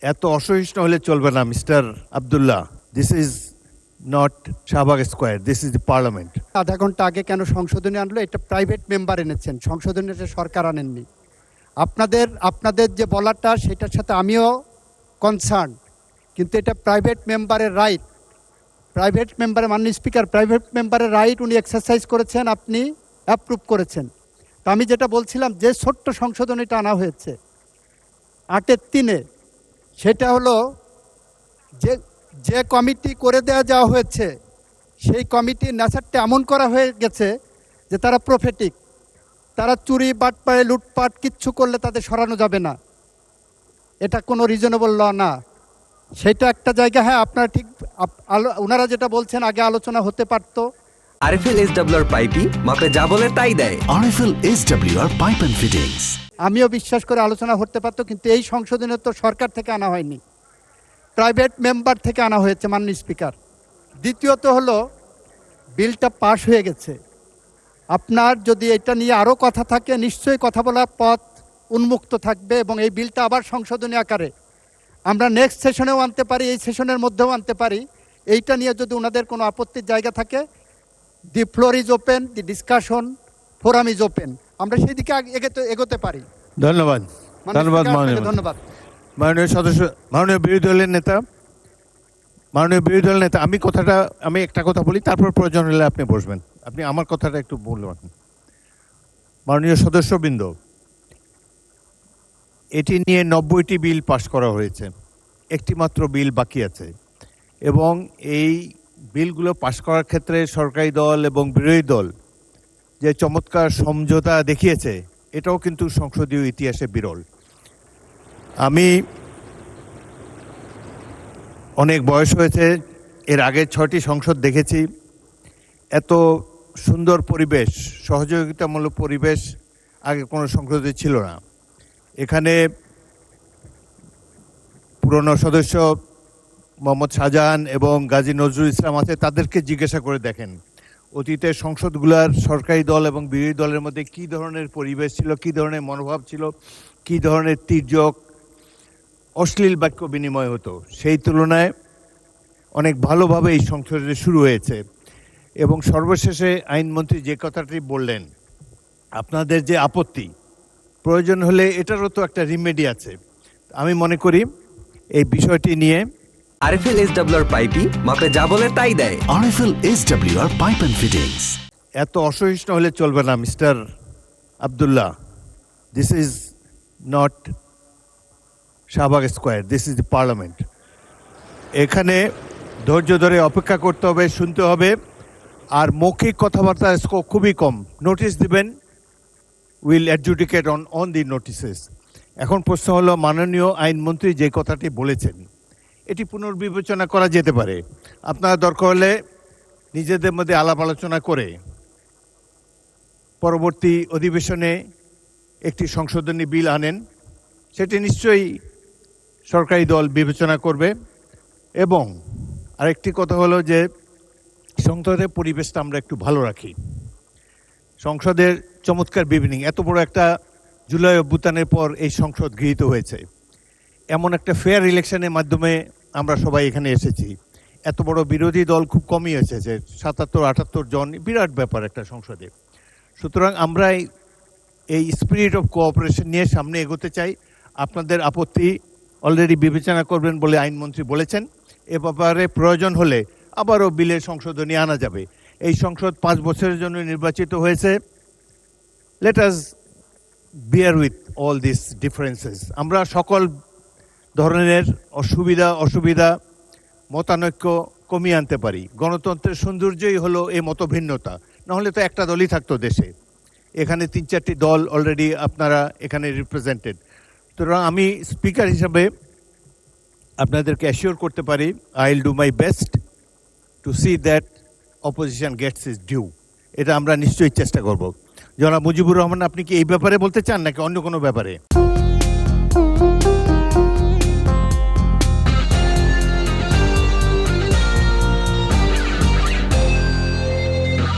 এত অসহিষ্ণু হলে চলবে না mister Abdullah. This is not Shahbag square, this is the parliament. আধা ঘন্টা আগে কেন সংশোধনী আনলো? এটা প্রাইভেট মেম্বার এনেছেন, সংশোধনীটা সরকার আনেননি। আপনাদের যে বলাটা সেটার সাথে আমিও কনসার্ন, কিন্তু এটা প্রাইভেট মেম্বারের রাইট। প্রাইভেট মেম্বারের মাননীয় স্পিকার, প্রাইভেট মেম্বারের রাইট উনি এক্সারসাইজ করেছেন, আপনি অ্যাপ্রুভ করেছেন। তো আমি যেটা বলছিলাম, যে ছোট্ট সংশোধনীটা আনা হয়েছে 8-3, সেটা হলো যে কমিটি করে যাওয়া হয়েছে, সেই কমিটির নেচারটা এমন করা হয়ে গেছে যে তারা প্রফেটিক, তারা চুরি বাটপাড়ে লুটপাট কিচ্ছু করলে তাদের সরানো যাবে না, এটা কোনো রিজনেবল ল না। সেটা একটা জায়গা। হ্যাঁ, আপনারা ঠিক, ওনারা যেটা বলছেন আগে আলোচনা হতে পারতো। আরএফএল এসডব্লিউআর পাইপি মাপে যা বলে তাই দেয়। RFL SWR pipe and fittings. আমিও বিশ্বাস করে আলোচনা হতে পারতো, কিন্তু এই সংশোধনী তো সরকার থেকে আনা হয়নি, প্রাইভেট মেম্বার থেকে আনা হয়েছে মাননীয় স্পিকার। দ্বিতীয়ত হলো, বিলটা পাশ হয়ে গেছে। আপনার যদি এটা নিয়ে আরও কথা থাকে, নিশ্চয়ই কথা বলার পথ উন্মুক্ত থাকবে, এবং এই বিলটা আবার সংশোধনী আকারে আমরা নেক্সট সেশনেও আনতে পারি, এই সেশনের মধ্যেও আনতে পারি। এইটা নিয়ে যদি ওনাদের কোনো আপত্তির জায়গা থাকে, দি floor is open, the discussion forum is open, আমরা সেই দিকে এগোতে পারি। ধন্যবাদ, ধন্যবাদ মাননীয় ধন্যবাদ মাননীয় সদস্য, মাননীয় বিরোধী দলের নেতা, আমি একটা কথা বলি, তারপর প্রয়োজন হলে আপনি বসবেন। আপনি আমার কথাটা একটু বলবেন। মাননীয় সদস্যবৃন্দ, এটি নিয়ে 90টি বিল পাশ করা হয়েছে, একটি মাত্র বিল বাকি আছে, এবং এই বিলগুলো পাশ করার ক্ষেত্রে সরকারি দল এবং বিরোধী দল যে চমৎকার সমঝোতা দেখিয়েছে, এটাও কিন্তু সংসদীয় ইতিহাসে বিরল। আমি অনেক বয়স হয়েছে, এর আগে 6টি সংসদ দেখেছি। এত সুন্দর পরিবেশ, সহযোগিতামূলক পরিবেশ আগে কোনো সংসদে ছিল না। এখানে পুরনো সদস্য মোহাম্মদ শাহজাহান এবং গাজী নজরুল ইসলাম আছে, তাদেরকে জিজ্ঞাসা করে দেখেন অতীতের সংসদগুলোর সরকারি দল এবং বিরোধী দলের মধ্যে কী ধরনের পরিবেশ ছিল, কী ধরনের মনোভাব ছিল, কী ধরনের তির্যক অশ্লীল বাক্য বিনিময় হতো। সেই তুলনায় অনেক ভালোভাবে এই সংসদে শুরু হয়েছে। এবং সর্বশেষে আইনমন্ত্রী যে কথাটি বললেন, আপনাদের যে আপত্তি, প্রয়োজন হলে এটারও তো একটা রিমেডি আছে। আমি মনে করি এই বিষয়টি নিয়ে আরএফএল এসডব্লিউআর পাইপি মাপে যা বলে তাই দেয়। RFL SWR pipe and fittings. এত অসহিষ্ণু হলে চলবে না mister Abdullah. This is not Shahbag square, this is the parliament. এখানে ধৈর্য ধরে অপেক্ষা করতে হবে, শুনতে হবে, আর মৌখিক কথাবার্তা খুবই কম। নোটিশ দিবেন, will adjudicate on the notices. এখন প্রশ্ন হলো, মাননীয় আইনমন্ত্রী যে কথাটি বলেছেন, এটি পুনর্বিবেচনা করা যেতে পারে। আপনারা দরকার হলে নিজেদের মধ্যে আলাপ আলোচনা করে পরবর্তী অধিবেশনে একটি সংশোধনী বিল আনেন, সেটি নিশ্চয়ই সরকারি দল বিবেচনা করবে। এবং আরেকটি কথা হলো যে সংসদের পরিবেশটা আমরা একটু ভালো রাখি। সংসদের চমৎকার বিবিনিং, এত বড় একটা জুলাই অভ্যুত্থানের পর এই সংসদ গৃহীত হয়েছে, এমন একটা ফেয়ার ইলেকশনের মাধ্যমে আমরা সবাই এখানে এসেছি। এত বড় বিরোধী দল খুব কমই এসেছে, 77-78 জন, বিরাট ব্যাপার একটা সংসদে। সুতরাং আমরা এই স্পিরিট অফ কোঅপারেশন নিয়ে সামনে এগোতে চাই। আপনাদের আপত্তি অলরেডি বিবেচনা করবেন বলে আইনমন্ত্রী বলেছেন। এ ব্যাপারে প্রয়োজন হলে আবারও বিলের সংশোধনী আনা যাবে। এই সংসদ 5 বছরের জন্য নির্বাচিত হয়েছে। Let us beer with all this differences. আমরা সকল ধরনের অসুবিধা মতানৈক্য কমিয়ে আনতে পারি। গণতন্ত্রের সৌন্দর্যই হলো এই মতভিন্নতা, নাহলে তো একটা দলই থাকতো দেশে। এখানে 3-4টি দল অলরেডি আপনারা এখানে রিপ্রেজেন্টেড। সুতরাং আমি স্পিকার হিসাবে আপনাদেরকে অ্যাসিওর করতে পারি, I will do my best to see that opposition gets is due. এটা আমরা নিশ্চয়ই চেষ্টা করব। জনাব মুজিবুর রহমান, আপনি কি এই ব্যাপারে বলতে চান নাকি অন্য কোনো ব্যাপারে?